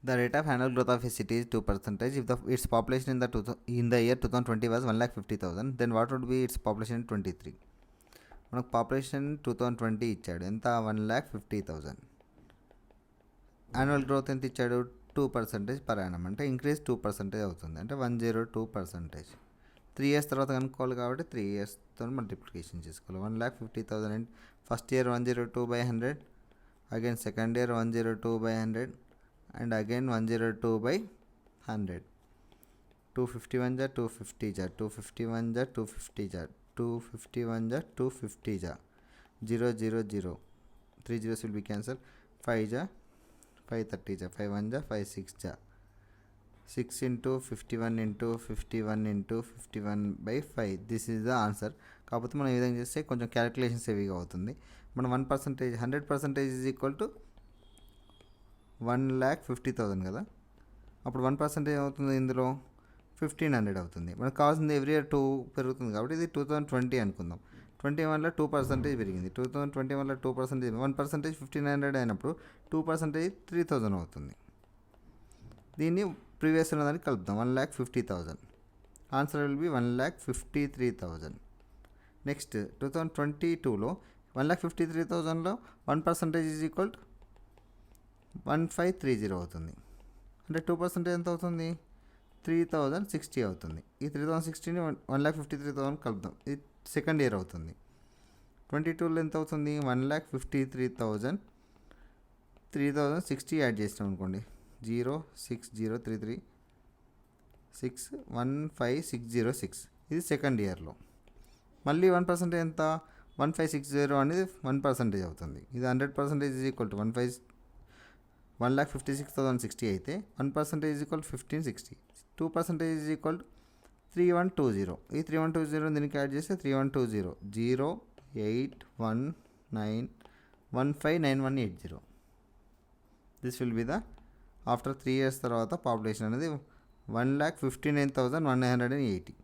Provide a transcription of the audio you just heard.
The rate of annual growth of a city is 2%. If its population in the year 2020 was 1,50,000, then what would be its population in 23? మనకు population 2020 ఇచ్చాడు, ఎంత? 1,50,000. Annual growth ఎంత ఇచ్చాడు? 2% per annum, అంటే increase 2% అవుతుంది, అంటే 102%. 3 years తర్వాత కనుక్కోవాలి కాబట్టి 3 yearsతో మల్టిప్లికేషన్ చేసుకోవాలి. 1,50,000 and first year 102/100, again second year 102/100, and again 102/100. 251 जा 250 जा 251 जा 250 जा 251 जा 250 जा 0 0 0 3 zeros will be cancelled. 5 जा 530 जा 5 1 जा 5 6 जा 6 into 51 into 51 into 51/5. This is the answer. కాకపోతే మనం ఈ విధంగా చేస్తే కొంచెం క్యాలిక్యులేషన్స్ హెవీగా అవుతుంది. మనం 1%, 100% ఈజ్ ఈక్వల్ టు 1,50,000 కదా. అప్పుడు 1% అవుతుంది, ఇందులో 1,500 అవుతుంది. మనకు కావాల్సింది ఎవ్రీ ఇయర్ 2 పెరుగుతుంది కాబట్టి ఇది 2020 అనుకుందాం. 21లో 2% పెరిగింది. 2021లో 2%, 1% 1,500 అయినప్పుడు 2% 3,000 అవుతుంది. దీన్ని ప్రీవియస్ ఉన్నదానికి కలుపుదాం. 1,50,000. Answer will be 1,53,000. నెక్స్ట్ 2022లో 1,53,000లో 1% ఈజ్ ఈక్వల్ టు 1,530 అవుతుంది. అంటే 2% ఎంత అవుతుంది? 3,060 అవుతుంది. ఈ 3,060ని 1,53,000 కలుపుదాం. ఇది సెకండ్ ఇయర్ అవుతుంది. 22లో ఎంత అవుతుంది? 1,53,000, 3,060 యాడ్ చేసినాం అనుకోండి. 06033615606. ఇది సెకండ్ ఇయర్లో. మళ్ళీ 1% ఎంత? 1,560 అనేది 1% అవుతుంది. ఇది 100% ఈజ్ ఈక్వల్ టు 1,56,060 అయితే 1% ఈజ్ ఈక్వల్ 1,560. 2% is equal 3,120. ఈ 3,120 దీనికి యాడ్ చేస్తే 3,120 0819159159180. This will be the after 3 years తర్వాత పాపులేషన్ అనేది 1,59,180.